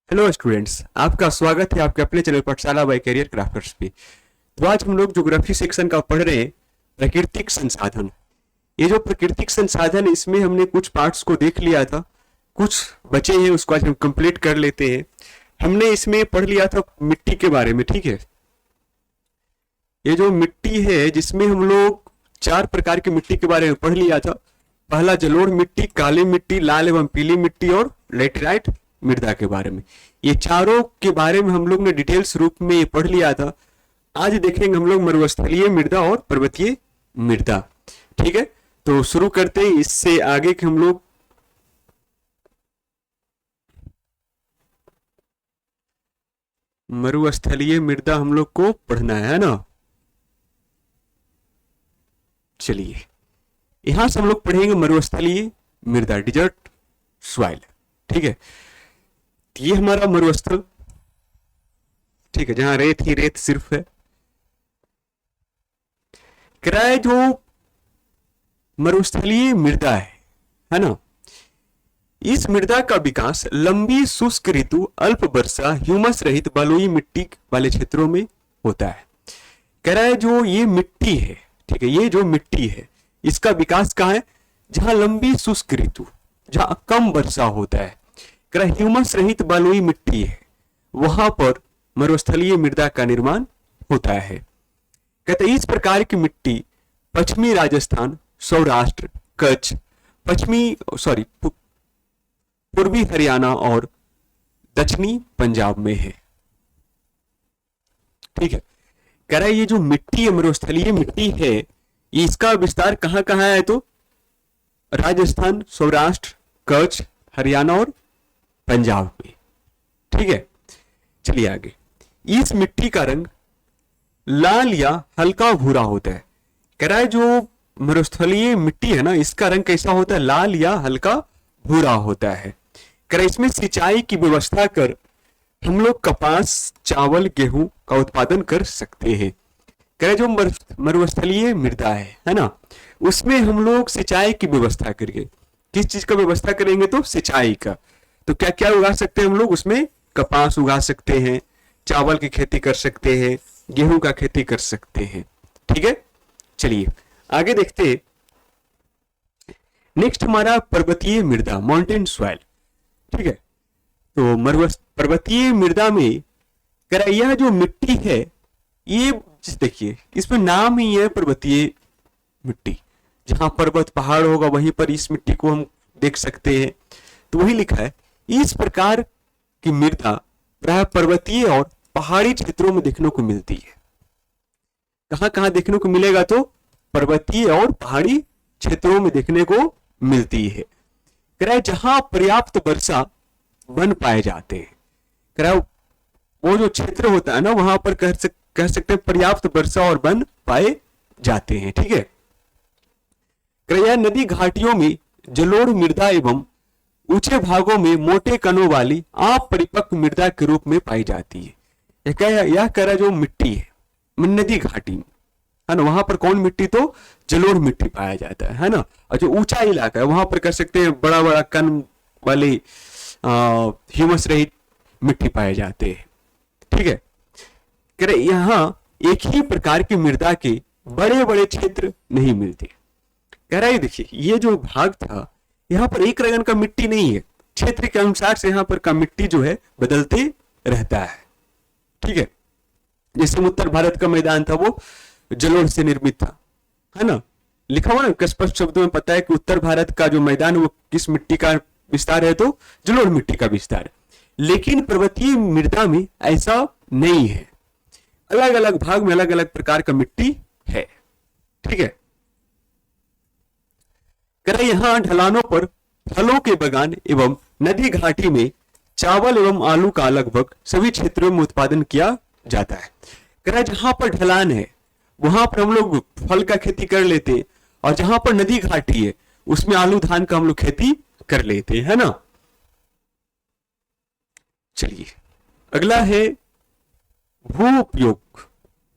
Hello students, आपका स्वागत है आपके अपने चैनल पाठशाला बाय करियर क्राफ्टर्स पे। तो आज हम लोग ज्योग्राफी सेक्शन का पढ़ रहे हैं, प्राकृतिक संसाधन। ये जो प्राकृतिक संसाधन है, इसमें हमने कुछ पार्ट्स को देख लिया था, कुछ बचे हैं उसको आज हम कंप्लीट कर लेते हैं। हमने इसमें पढ़ लिया था मिट्टी के बारे में, ठीक है। ये जो मिट्टी है, जिसमें हम लोग 4 प्रकार की मिट्टी के बारे में पढ़ लिया था। पहला जलोढ़ मिट्टी, काली मिट्टी, लाल एवं पीली मिट्टी और लेटेराइट मृदा के बारे में। ये चारों के बारे में हम लोग ने डिटेल्स रूप में ये पढ़ लिया था। आज देखेंगे हम लोग मरुस्थलीय मृदा और पर्वतीय मृदा, ठीक है। तो शुरू करते हैं इससे आगे के हम लोग। मरुस्थलीय मृदा हम लोग को पढ़ना है ना। चलिए, यहां से हम लोग पढ़ेंगे मरुस्थलीय मृदा, डिजर्ट सॉइल, ठीक है। ये हमारा मरुस्थल, ठीक है, जहां रेत ही रेत सिर्फ है। किराए जो मरुस्थलीय मृदा है ना, इस मृदा का विकास लंबी शुष्क ऋतु, अल्प वर्षा, ह्यूमस रहित बलुई मिट्टी वाले क्षेत्रों में होता है। कह रहा है जो ये मिट्टी है, ठीक है, ये जो मिट्टी है इसका विकास कहाँ है? जहां लंबी शुष्क ऋतु, जहां कम वर्षा होता है, कह रहा ह्यूमस रहित बलुई मिट्टी है, वहां पर मरुस्थलीय मृदा का निर्माण होता है। कहते इस प्रकार की मिट्टी पश्चिमी राजस्थान, सौराष्ट्र, कच्छ, पूर्वी हरियाणा और दक्षिणी पंजाब में है, ठीक है। कह रहा है ये जो मिट्टी है, मरुस्थलीय मिट्टी है, इसका विस्तार कहां कहां है? तो राजस्थान, सौराष्ट्र, कच्छ, हरियाणा और पंजाब में, ठीक है। चलिए आगे। इस मिट्टी का रंग लाल या हल्का भूरा होता है। कह रहा है जो मरुस्थलीय मिट्टी है ना, इसका रंग कैसा होता है? लाल या हल्का भूरा होता है। कह रहा है इसमें सिंचाई की व्यवस्था कर हम लोग कपास, चावल, गेहूं का उत्पादन कर सकते हैं। कह रहे जो मरुस्थलीय मृदा है ना, उसमें हम लोग सिंचाई की व्यवस्था करेंगे। किस चीज का व्यवस्था करेंगे? तो सिंचाई का। तो क्या क्या उगा सकते हैं हम लोग उसमें? कपास उगा सकते हैं, चावल की खेती कर सकते हैं, गेहूं का खेती कर सकते हैं, ठीक है। चलिए आगे देखते हैं। नेक्स्ट हमारा पर्वतीय मृदा, माउंटेन सॉइल, ठीक है। तो पर्वतीय मृदा में कह यह जो मिट्टी है, ये देखिए इसमें नाम ही है पर्वतीय मिट्टी। जहां पर्वत पहाड़ होगा वहीं पर इस मिट्टी को हम देख सकते हैं। तो वही लिखा है, इस प्रकार की मृदा प्राय पर्वतीय और पहाड़ी क्षेत्रों में देखने को मिलती है। कहां कहां देखने को मिलेगा? तो पर्वतीय और पहाड़ी क्षेत्रों में देखने को मिलती है। कह रहा है जहां पर्याप्त वर्षा वन पाए जाते हैं। कह रहा है वो जो क्षेत्र होता है ना, वहां पर कह सकते हैं पर्याप्त वर्षा और वन पाए जाते हैं, ठीक है। कह रहा है नदी घाटियों में जलोढ़ मृदा एवं ऊंचे भागों में मोटे कणों वाली अपरिपक्व मृदा के रूप में पाई जाती है। यह कह रहा है जो मिट्टी है नदी घाटी में, है ना, वहां पर कौन मिट्टी? तो जलोढ़ मिट्टी पाया जाता है ना। और जो ऊंचा इलाका है वहां पर कर सकते हैं बड़ा बड़ा कण वाले ह्यूमस रहित मिट्टी पाए जाते हैं, ठीक है। कह रहे यहाँ एक ही प्रकार की मृदा के बड़े बड़े क्षेत्र नहीं मिलते। कह रहा है देखिए ये जो भाग था, यहाँ पर एक रंग का मिट्टी नहीं है, क्षेत्र के अनुसार से यहाँ पर का मिट्टी जो है बदलते रहता है, ठीक है। जैसे उत्तर भारत का मैदान था वो जलोढ़ से निर्मित था, है ना। लिखा हुआ ना स्पष्ट शब्दों में, पता है कि उत्तर भारत का जो मैदान वो किस मिट्टी का विस्तार है? तो जलोढ़ मिट्टी का विस्तार है। लेकिन पर्वतीय मृदा में ऐसा नहीं है, अलग अलग भाग में अलग अलग प्रकार का मिट्टी है, ठीक है। कह यहां ढलानों पर फलों के बागान एवं नदी घाटी में चावल एवं आलू का लगभग सभी क्षेत्रों में उत्पादन किया जाता है। कह रहा जहां पर ढलान है वहां पर हम लोग फल का खेती कर लेते हैं, और जहां पर नदी घाटी है उसमें आलू धान का हम लोग खेती कर लेते हैं, ना। चलिए अगला है भू उपयोग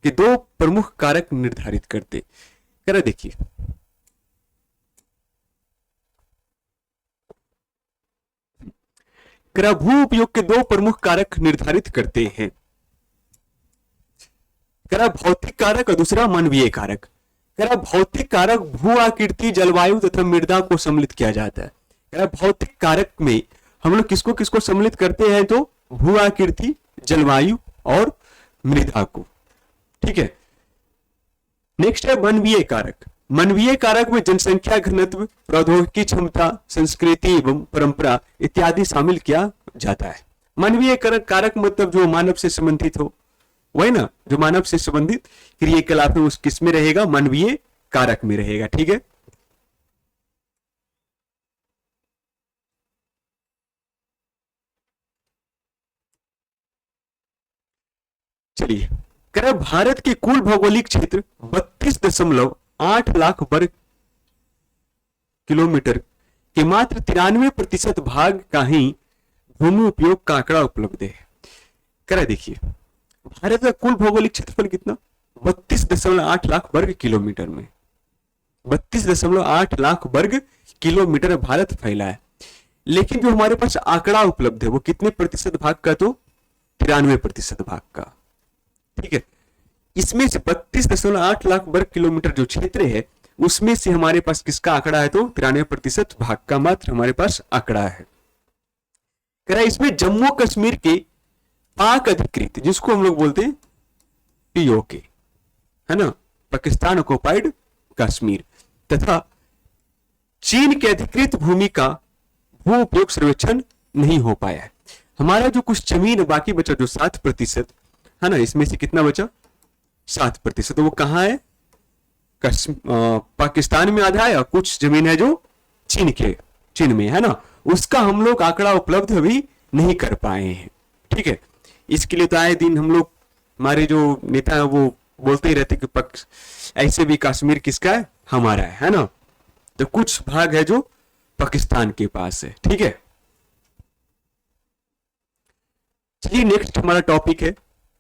के 2 प्रमुख कारक निर्धारित करते। कह रहा देखिए भू उपयोग के दो प्रमुख कारक निर्धारित करते हैं। भौतिक कारक और दूसरा मानवीय कारक। भौतिक कारक भू आकृति, जलवायु तथा मृदा को सम्मिलित किया जाता है। भौतिक कारक में हम लोग किसको किसको सम्मिलित करते हैं, तो भू आकृति, जलवायु और मृदा को। ठीक है, नेक्स्ट है मानवीय कारक। मानवीय कारक में जनसंख्या घनत्व, प्रौद्योगिकी क्षमता, संस्कृति एवं परंपरा इत्यादि शामिल किया जाता है। मानवीय कारक मतलब जो मानव से संबंधित हो, वही ना, जो मानव से संबंधित क्रियाकलाप है उस किस में रहेगा, मानवीय कारक में रहेगा। ठीक है, चलिए, भारत के कुल भौगोलिक क्षेत्र 32.8 लाख वर्ग किलोमीटर के मात्र 93% भाग का ही भूमि उपयोग का आंकड़ा उपलब्ध है। देखिए, भारत का कुल भौगोलिक क्षेत्रफल कितना, 32.8 लाख वर्ग किलोमीटर में 32.8 लाख वर्ग किलोमीटर भारत फैला है। लेकिन जो हमारे पास आंकड़ा उपलब्ध है वो कितने प्रतिशत भाग का, तो 93% भाग का। ठीक है, इसमें से 32.8 लाख वर्ग किलोमीटर जो क्षेत्र है उसमें से हमारे पास किसका आंकड़ा है, तो 93% भाग का मात्र हमारे पास आंकड़ा है। इसमें जम्मू कश्मीर के पाक अधिकृत, जिसको हम लोग बोलते हैं पीओके, है ना, पाकिस्तान ऑक्युपाइड कश्मीर, तथा चीन के अधिकृत भूमि का भू उपयोग सर्वेक्षण नहीं हो पाया है। हमारा जो कुछ जमीन बाकी बचा, जो 7% है ना, इसमें से कितना बचा, 7%, तो वो कहाँ है, पाकिस्तान में आधा है और कुछ जमीन है जो चीन में है ना, उसका हम लोग आंकड़ा उपलब्ध अभी नहीं कर पाए हैं। ठीक है, इसके लिए तो आए दिन हम लोग, हमारे जो नेता है वो बोलते ही रहते कि ऐसे भी कश्मीर किसका है, हमारा है ना, तो कुछ भाग है जो पाकिस्तान के पास है। ठीक है, चलिए नेक्स्ट हमारा टॉपिक है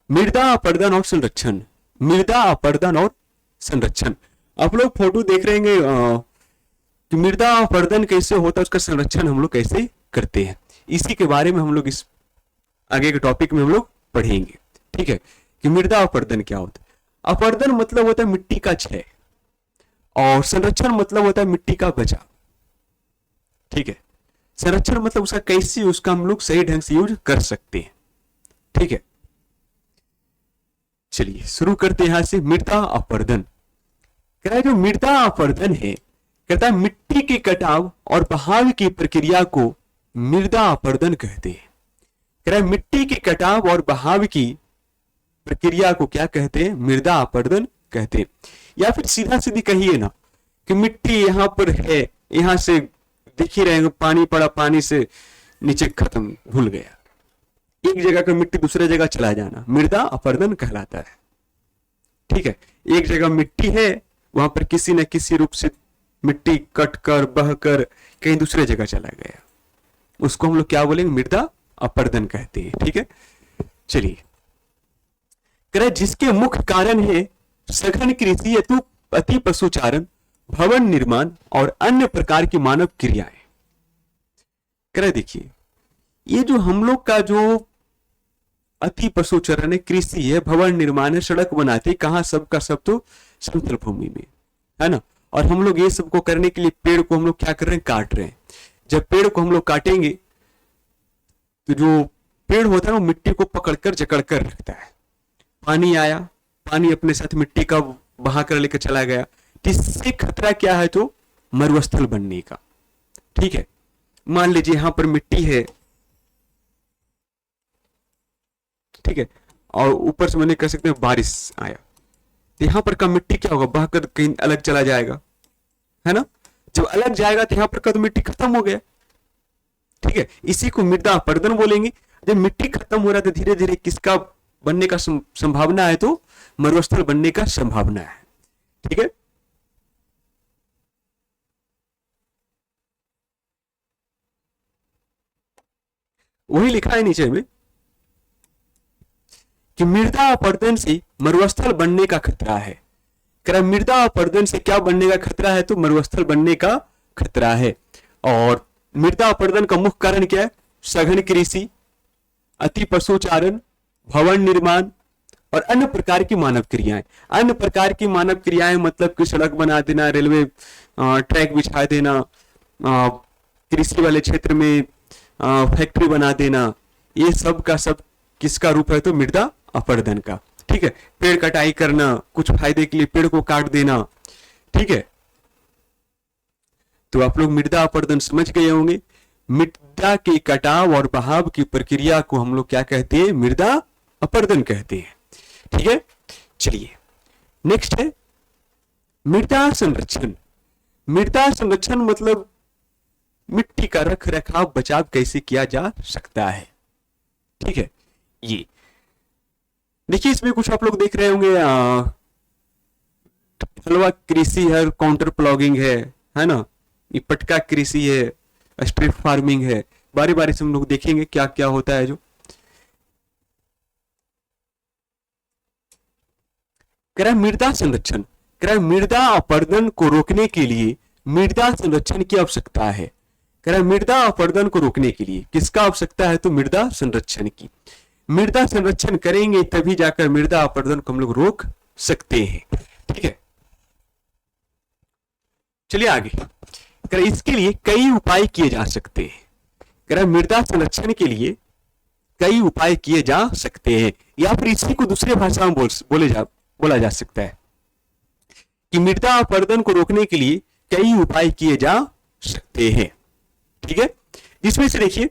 मृदा अपरदन और संरक्षण। मृदा अपरदन और संरक्षण, आप लोग फोटो देख रहे हैं कि मृदा अपरदन कैसे होता है, उसका संरक्षण हम लोग कैसे करते हैं, इसी के बारे में हम लोग इस आगे के टॉपिक में हम लोग पढ़ेंगे। ठीक है, कि मृदा अपरदन क्या होता है। अपरदन मतलब होता है मिट्टी का क्षय और संरक्षण मतलब होता है मिट्टी का बचाव। ठीक है, संरक्षण मतलब उसका कैसे, उसका हम लोग सही ढंग से यूज कर सकते हैं। ठीक है, चलिए शुरू करते हैं यहां से। मृदा अपरदन, जो मृदा अपरदन है, कहता है मिट्टी के कटाव और बहाव की प्रक्रिया को मृदा अपरदन कहते हैं। मिट्टी के कटाव और बहाव की प्रक्रिया को क्या कहते हैं, मृदा अपरदन कहते हैं। या फिर सीधा सीधी कहिए ना कि मिट्टी यहां पर है, यहां से दिख ही रहेगा, पानी पड़ा, पानी से नीचे खत्म, भूल गया, एक जगह का मिट्टी दूसरे जगह चला जाना मृदा अपरदन कहलाता है। ठीक है, एक जगह मिट्टी है, वहां पर किसी न किसी रूप से मिट्टी कटकर बहकर कहीं दूसरे जगह चला गया, उसको हम लोग क्या बोलेंगे, मृदा अपरदन कहते हैं। ठीक है, चलिए, जिसके मुख्य कारण है सघन कृषि, अति पशुचारण, भवन निर्माण और अन्य प्रकार की मानव क्रियाएं। देखिए, ये जो हम लोग का जो अति पशुचरण है, कृषि है, भवन निर्माण है, सड़क बनाते, कहा सबका सब तो समतल भूमि में, है ना, और हम लोग ये सबको करने के लिए पेड़ को हम लोग क्या कर रहे हैं, काट रहे हैं। जब पेड़ को हम लोग काटेंगे तो जो पेड़ होता है वो मिट्टी को पकड़कर जकड़कर रखता है। पानी आया, पानी अपने साथ मिट्टी का बहा कर लेकर चला गया, इससे खतरा क्या है, तो मरुस्थल बनने का। ठीक है, मान लीजिए यहां पर मिट्टी है, ठीक है, और ऊपर से मैंने कह सकते हैं बारिश आया, तो यहां पर का मिट्टी क्या होगा, बहकर कहीं अलग चला जाएगा, है ना। जब अलग जाएगा तो यहां पर का तो मिट्टी खत्म हो गया। ठीक है, इसी को मृदा अपरदन बोलेंगे। जब मिट्टी खत्म हो रहा है तो धीरे धीरे किसका बनने का संभावना है, तो मरुस्थल बनने का संभावना है। ठीक है, वही लिखा है नीचे में कि मृदा अपरदन से मरुस्थल बनने का खतरा है। मृदा अपरदन से क्या बनने का खतरा है, तो मरुस्थल बनने का खतरा है। और मृदा अपरदन का मुख्य कारण क्या है, सघन कृषि, अति पशुचारण, भवन निर्माण और अन्य प्रकार की मानव क्रियाएं। अन्य प्रकार की मानव क्रियाएं मतलब कि सड़क बना देना, रेलवे ट्रैक बिछा देना, कृषि वाले क्षेत्र में फैक्ट्री बना देना, ये सब का सब किसका रूप है? तो मृदा अपरदन का। ठीक है, पेड़ कटाई करना, कुछ फायदे के लिए पेड़ को काट देना। ठीक है, तो आप लोग मृदा अपरदन समझ गए होंगे। मृदा के कटाव और बहाव की प्रक्रिया को हम लोग क्या कहते हैं? मृदा अपरदन कहते हैं। ठीक है, चलिए नेक्स्ट है मृदा संरक्षण। मृदा संरक्षण मतलब मिट्टी का रख रखाव बचाव कैसे किया जा सकता है। ठीक है, ये देखिए इसमें कुछ आप लोग देख रहे होंगे, हलवा कृषि है, काउंटर प्लॉगिंग है ना, ये पटका कृषि है, स्ट्रिप फार्मिंग है। बारी बारी से हम लोग देखेंगे क्या क्या होता है। जो मृदा संरक्षण, मृदा अपरदन को रोकने के लिए मृदा संरक्षण की आवश्यकता है। मृदा अपरदन को रोकने के लिए किसका आवश्यकता है? तो मृदा संरक्षण की। मृदा संरक्षण करेंगे तभी जाकर मृदा अपरदन को हम लोग रोक सकते हैं। ठीक है, चलिए आगे। इसके लिए कई उपाय किए जा सकते हैं। मृदा संरक्षण के लिए कई उपाय किए जा सकते हैं, या फिर इसी को दूसरे भाषा में बोला जा सकता है कि मृदा अपरदन को रोकने के लिए कई उपाय किए जा सकते हैं। ठीक है, जिसमें से देखिए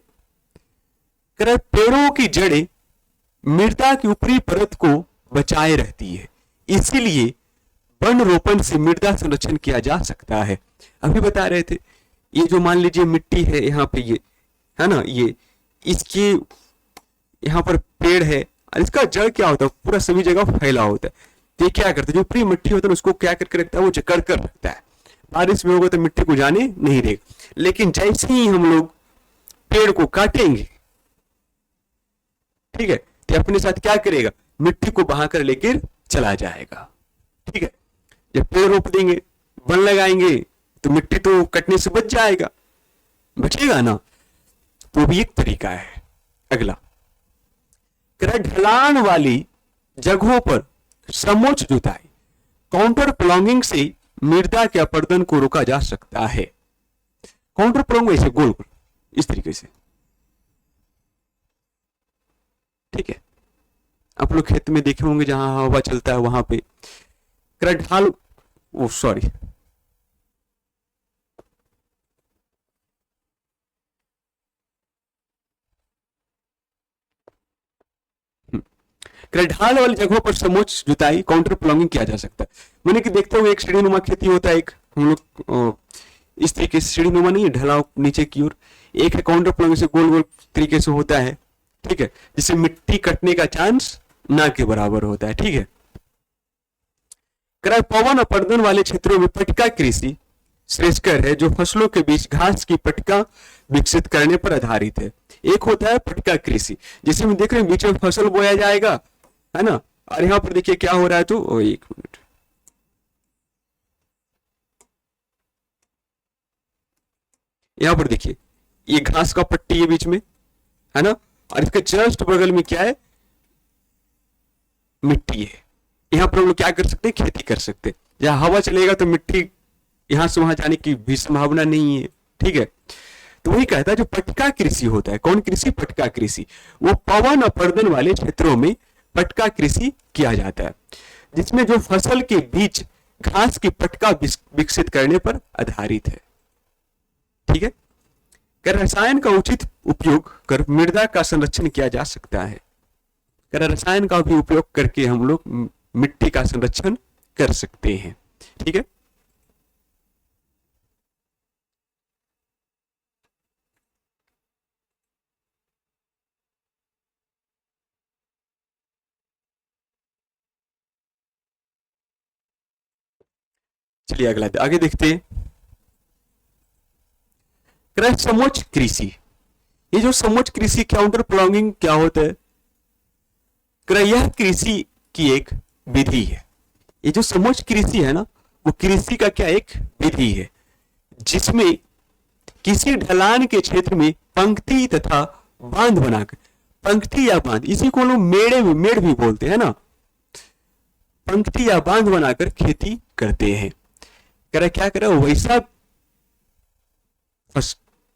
पेड़ों की जड़ें मृदा की ऊपरी परत को बचाए रहती है, इसीलिए वन रोपण से मृदा संरक्षण किया जा सकता है। अभी बता रहे थे, ये जो मान लीजिए मिट्टी है यहाँ पे, ये है ना, ये इसके यहाँ पर पेड़ है और इसका जड़ क्या होता है? पूरा सभी जगह फैला होता है। तो ये क्या करता है? जो प्री मिट्टी होता है उसको क्या करके रखता है? वो जकड़ कर रखता है। बारिश में होगा तो मिट्टी को जाने नहीं देगा। लेकिन जैसे ही हम लोग पेड़ को काटेंगे, ठीक है, तो अपने साथ क्या करेगा? मिट्टी को बहा कर लेकर चला जाएगा। ठीक है, जब पेड़ रोप देंगे, वन लगाएंगे, तो मिट्टी तो कटने से बच जाएगा, बचेगा ना। तो भी एक तरीका है। अगला, ढलान वाली जगहों पर समोच्च जुताई, काउंटर प्लॉगिंग से मृदा के अपरदन को रोका जा सकता है। काउंटर प्लॉगिंग ऐसे गोल गोल इस तरीके से। ठीक है, आप लोग खेत में देखे होंगे जहां हवा चलता है वहां पे ढाल, ओ सॉरी, ढाल वाली जगहों पर समोच्च जुताई, काउंटर प्लॉगिंग किया जा सकता है। मैंने कि देखते हुए एक सीढ़ीनुमा खेती होता है, एक हम लोग इस तरीके से सीढ़ीनुमा नहीं है, ढलाव नीचे की ओर, एक है काउंटर प्लॉगिंग से गोल गोल तरीके से होता है। ठीक है, जिससे मिट्टी कटने का चांस ना के बराबर होता है। ठीक है, पवन अपरदन वाले क्षेत्रों में पटका कृषि श्रेष्ठकर है, जो फसलों के बीच घास की पटका विकसित करने पर आधारित है। एक होता है पटका कृषि, जिसे हम देख रहे हैं बीच में फसल बोया जाएगा, है ना, और यहां पर देखिए क्या हो रहा है। तो एक मिनट, यहां पर देखिए ये घास का पट्टी है बीच में, है ना, और इसके जस्ट बगल में क्या है? मिट्टी है। यहां पर हम लोग क्या कर सकते हैं? खेती कर सकते हैं। जहां हवा चलेगा तो मिट्टी यहां से वहां जाने की भी संभावना नहीं है। ठीक है, तो वही कहता है जो पटका कृषि होता है। कौन कृषि? पटका कृषि। वो पवन अपरदन वाले क्षेत्रों में पटका कृषि किया जाता है, जिसमें जो फसल के बीच घास की पटका विकसित करने पर आधारित है। ठीक है, रसायन का उचित उपयोग कर मृदा का संरक्षण किया जा सकता है। रसायन का भी उपयोग करके हम लोग मिट्टी का संरक्षण कर सकते हैं। ठीक है, चलिए अगला आगे देखते हैं। समोच्च कृषि, ये जो समोच्च कृषि काउंटर प्लॉगिंग क्या होता है? यह कृषि की एक विधि है। ये जो समोच्च कृषि है ना, वो कृषि का क्या एक विधि है, जिसमें किसी ढलान के क्षेत्र में पंक्ति तथा बांध बनाकर, पंक्ति या बांध, इसी को लोग मेड़ भी बोलते हैं ना, पंक्ति या बांध बनाकर खेती करते हैं। क्या करे वैसा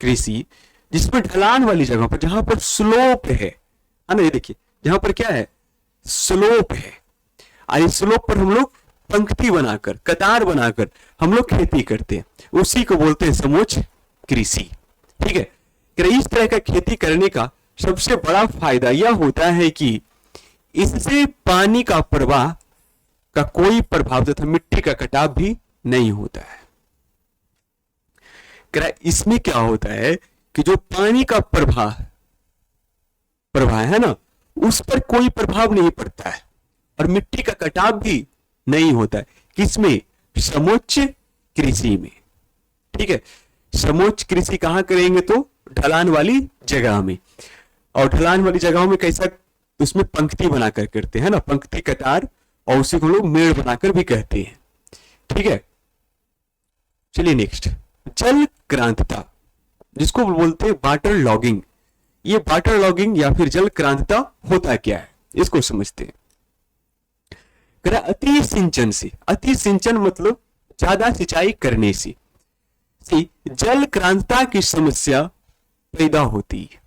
कृषि जिसमें ढलान वाली जगह पर, जहां पर स्लोप है ना, ये देखिए जहां पर क्या है, स्लोप है, और इस स्लोप पर हम लोग पंक्ति बनाकर, कतार बनाकर हम लोग खेती करते हैं, उसी को बोलते हैं समोच्च कृषि। ठीक है, इस तरह का खेती करने का सबसे बड़ा फायदा यह होता है कि इससे पानी का प्रवाह का कोई प्रभाव तथा मिट्टी का कटाव भी नहीं होता है। इसमें क्या होता है कि जो पानी का प्रवाह है ना, उस पर कोई प्रभाव नहीं पड़ता है और मिट्टी का कटाव भी नहीं होता है। किसमें? समोच्च कृषि में। ठीक है, समोच्च कृषि कहां करेंगे? तो ढलान वाली जगह में, और ढलान वाली जगहों में कैसा, उसमें पंक्ति बनाकर करते हैं ना, पंक्ति कतार, और उसी को लोग मेड़ बनाकर भी कहते हैं। ठीक है, चलिए नेक्स्ट, जल क्रांतता, जिसको बोलते हैं वाटर लॉगिंग। ये वाटर लॉगिंग या फिर जल क्रांतता होता क्या है, इसको समझते हैं। अति सिंचन से, अति सिंचन मतलब ज्यादा सिंचाई करने से जल क्रांतता की समस्या पैदा होती है।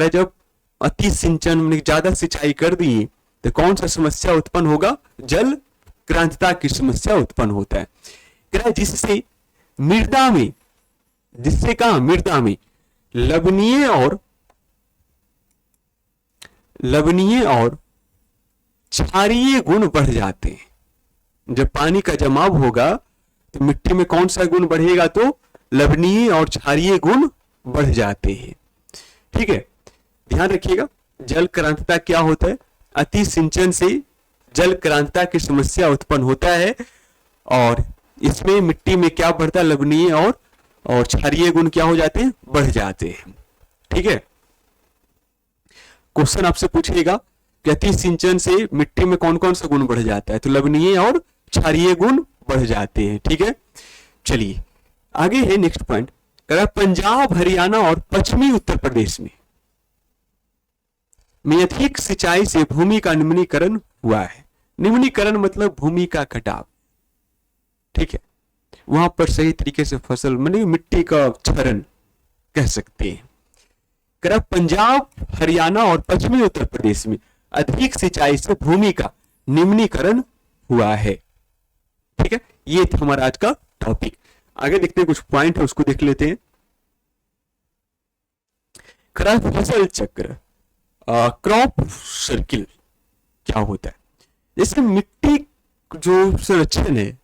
जब अति सिंचन में ज्यादा सिंचाई कर दी तो कौन सा समस्या उत्पन्न होगा? जल क्रांतता की समस्या उत्पन्न होता है। जिससे मृदा में, जिससे कहा मृदा में लवणीय और क्षारीय गुण बढ़ जाते हैं। जब पानी का जमाव होगा तो मिट्टी में कौन सा गुण बढ़ेगा? तो लवणीय और क्षारीय गुण बढ़ जाते हैं। ठीक है, ध्यान रखिएगा, जल क्रांतता क्या होता है? अति सिंचन से जल क्रांतता की समस्या उत्पन्न होता है, और इसमें मिट्टी में क्या बढ़ता है? लवणीय और क्षारीय गुण क्या हो जाते हैं? बढ़ जाते हैं। ठीक है, क्वेश्चन आपसे पूछेगा कि अति सिंचन से मिट्टी में कौन कौन सा गुण बढ़ जाता है? तो लवणीय और क्षारीय गुण बढ़ जाते हैं। ठीक है, चलिए आगे है नेक्स्ट पॉइंट। पंजाब, हरियाणा और पश्चिमी उत्तर प्रदेश में अधिक सिंचाई से भूमि का निम्नीकरण हुआ है। निम्नीकरण मतलब भूमि का घटाव। ठीक है, वहां पर सही तरीके से फसल, मतलब मिट्टी का क्षरण कह सकते हैं। पंजाब, हरियाणा और पश्चिमी उत्तर प्रदेश में अधिक सिंचाई से भूमि का निम्नीकरण हुआ है। ठीक है, ये था हमारा आज का टॉपिक। आगे देखते हैं, कुछ पॉइंट है उसको देख लेते हैं। फसल चक्र, क्रॉप सर्किल क्या होता है? जैसे मिट्टी जो संरक्षण है,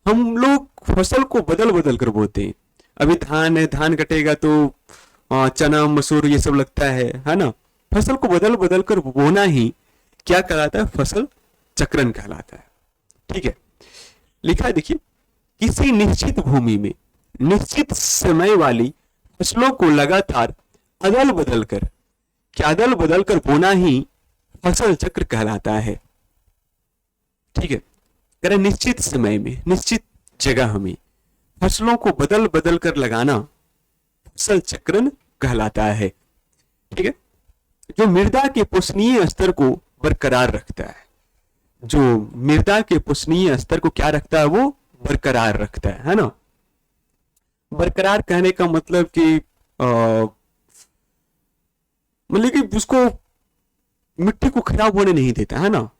हम लोग फसल को बदल बदल कर बोते हैं। अभी धान है, धान कटेगा तो चना, मसूर ये सब लगता है ना। फसल को बदल बदल कर बोना ही क्या कहलाता है? फसल चक्रण कहलाता है। ठीक है, लिखा है देखिए, किसी निश्चित भूमि में निश्चित समय वाली फसलों को लगातार अदल बदल कर बोना ही फसल चक्र कहलाता है। ठीक है, करें निश्चित समय में, निश्चित जगह में फसलों को बदल बदल कर लगाना फसल चक्रण कहलाता है। ठीक है, जो मृदा के पोषणीय स्तर को बरकरार रखता है, जो मृदा के पोषणीय स्तर को क्या रखता है? वो बरकरार रखता है ना। बरकरार कहने का मतलब कि मतलब कि उसको, मिट्टी को खराब होने नहीं देता है ना,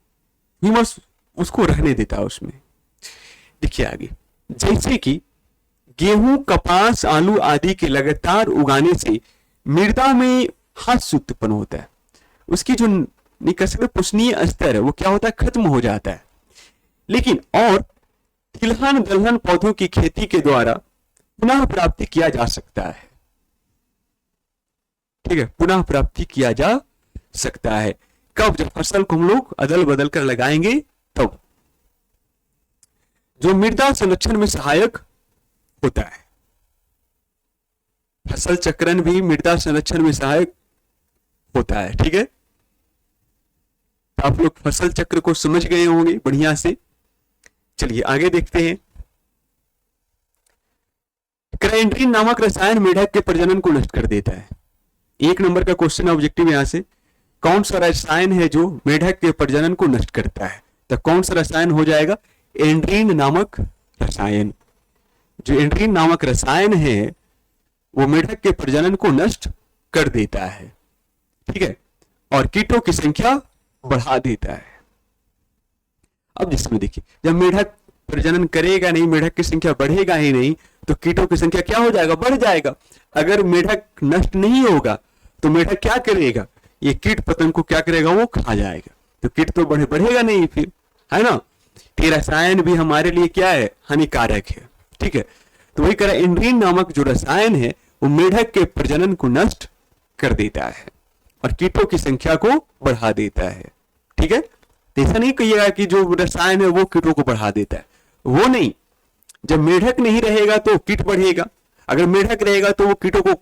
ह्यूमस उसको रहने देता है उसमें। देखिए आगे, जैसे कि गेहूं, कपास, आलू आदि के लगातार उगाने से मृदा में हास्य उत्पन्न होता है। उसकी जो निकट पोषणीय स्तर है वो क्या होता है? खत्म हो जाता है। लेकिन और तिलहन दलहन पौधों की खेती के द्वारा पुनः प्राप्ति किया जा सकता है। ठीक है, पुनः प्राप्ति किया जा सकता है। कब? जब फसल को हम लोग अदल बदल कर लगाएंगे तब, जो मृदा संरक्षण में सहायक होता है। फसल चक्रण भी मृदा संरक्षण में सहायक होता है। ठीक है, तो आप लोग फसल चक्र को समझ गए होंगे बढ़िया से। चलिए आगे देखते हैं। क्राइंड्रीन नामक रसायन मेढक के प्रजनन को नष्ट कर देता है। 1 नंबर का क्वेश्चन ऑब्जेक्टिव यहां से, कौन सा रसायन है जो मेढक के प्रजनन को नष्ट करता है? तो कौन सा रसायन हो जाएगा? एंड्रीन नामक रसायन। जो एंड्रीन नामक रसायन है वो मेढक के प्रजनन को नष्ट कर देता है, ठीक है, और कीटों की संख्या बढ़ा देता है। अब जिसमें देखिए, जब मेढक प्रजनन करेगा नहीं, मेढक की संख्या बढ़ेगा ही नहीं, तो कीटों की संख्या क्या हो जाएगा? बढ़ जाएगा। अगर मेढक नष्ट नहीं होगा तो मेढक क्या करेगा? ये कीट पतंग को क्या करेगा? वो खा जाएगा। तो कीट तो बढ़ेगा नहीं फिर, है ना। ये रसायन भी हमारे लिए क्या है? हानिकारक है, ठीक है। तो वही कह रहा है, एंड्रीन नामक जो रसायन है वो मेढक के प्रजनन को नष्ट कर देता है और कीटों की संख्या को बढ़ा देता है, ठीक है। तो ऐसा नहीं कहिएगा कि जो रसायन है वो कीटों को बढ़ा देता है, वो नहीं। जब मेढक नहीं रहेगा तो कीट बढ़ेगा, अगर मेढक रहेगा तो वो कीटों को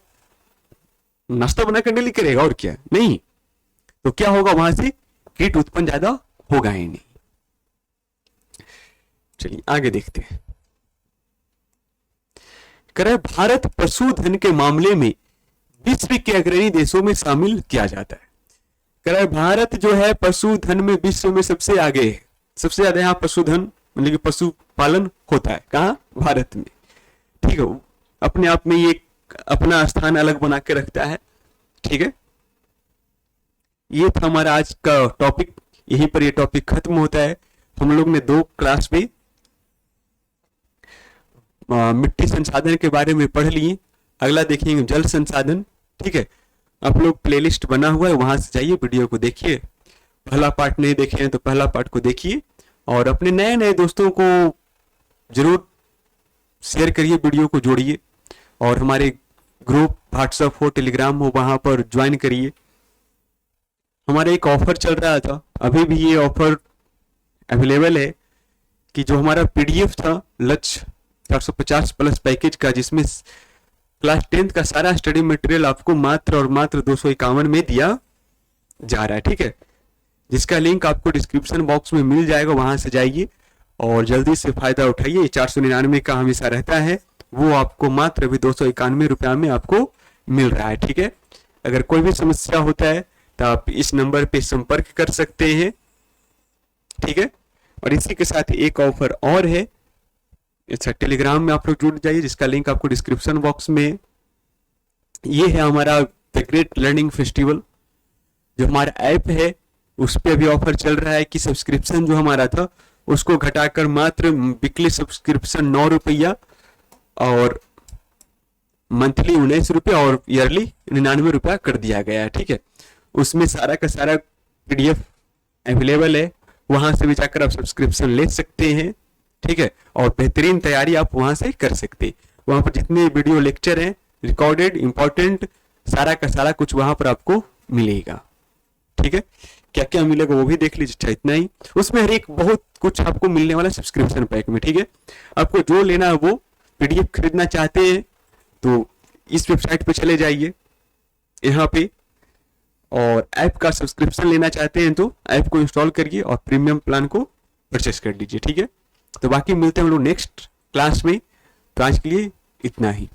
नाश्ता बना करने लिए करेगा, और क्या नहीं। तो क्या होगा? वहां से कीट उत्पन्न ज्यादा होगा ही नहीं। चलिए आगे देखते हैं। करे भारत पशुधन के मामले में विश्व के अग्रणी देशों में शामिल किया जाता है। करे भारत जो है पशुधन में विश्व में सबसे आगे है, सबसे ज्यादा यहाँ पशुधन मतलब कि पशुपालन होता है। कहाँ? भारत में, ठीक है। अपने आप में ये अपना स्थान अलग बना के रखता है, ठीक है। ये था हमारा आज का टॉपिक, यहीं पर ये टॉपिक खत्म होता है। हम लोग ने 2 क्लास में मिट्टी संसाधन के बारे में पढ़ लिए, अगला देखेंगे जल संसाधन, ठीक है। आप लोग प्लेलिस्ट बना हुआ है, वहां से जाइए, वीडियो को देखिए। पहला पार्ट नहीं देखे हैं तो पहला पार्ट को देखिए और अपने नए नए दोस्तों को जरूर शेयर करिए, वीडियो को जोड़िए और हमारे ग्रुप व्हाट्सएप हो, टेलीग्राम हो, वहां पर ज्वाइन करिए। हमारा एक ऑफर चल रहा था, अभी भी ये ऑफर अवेलेबल है कि जो हमारा पीडीएफ था लक्ष्य 450 प्लस पैकेज का, जिसमें क्लास 10th का सारा स्टडी मटेरियल आपको मात्र और मात्र 251 में दिया जा रहा है, ठीक है। जिसका लिंक आपको डिस्क्रिप्शन बॉक्स में मिल जाएगा, वहां से जाइए और जल्दी से फायदा उठाइए। 499 का हमेशा रहता है, वो आपको मात्र अभी 291 रुपया में आपको मिल रहा है, ठीक है। अगर कोई भी समस्या होता है तो आप इस नंबर पे संपर्क कर सकते हैं, ठीक है। और इसी के साथ एक ऑफर और है, अच्छा टेलीग्राम में आप लोग जुड़ जाइए, जिसका लिंक आपको डिस्क्रिप्शन बॉक्स में। ये है हमारा द ग्रेट लर्निंग फेस्टिवल, जो हमारा ऐप है उस पर अभी ऑफर चल रहा है कि सब्सक्रिप्शन जो हमारा था उसको घटाकर मात्र वीकली सब्सक्रिप्शन 9 रुपया और मंथली 19 रुपया और ईयरली 99 रुपया कर दिया गया है, ठीक है। उसमें सारा का सारा पीडीएफ अवेलेबल है, वहां से भी जाकर आप सब्सक्रिप्शन ले सकते हैं, ठीक है। और बेहतरीन तैयारी आप वहां से कर सकते हैं। वहां पर जितने वीडियो लेक्चर हैं रिकॉर्डेड इंपॉर्टेंट, सारा का सारा कुछ वहां पर आपको मिलेगा, ठीक है। क्या क्या मिलेगा वो भी देख लीजिए। अच्छा इतना ही, उसमें हर एक बहुत कुछ आपको मिलने वाला सब्सक्रिप्शन पैक में, ठीक है। आपको जो लेना है वो पीडीएफ खरीदना चाहते हैं तो इस वेबसाइट पे चले जाइए यहाँ पे, और ऐप का सब्सक्रिप्शन लेना चाहते हैं तो ऐप को इंस्टॉल करिए और प्रीमियम प्लान को परचेस कर लीजिए, ठीक है। तो बाकी मिलते हैं हम लोग नेक्स्ट क्लास में, तो आज के लिए इतना ही।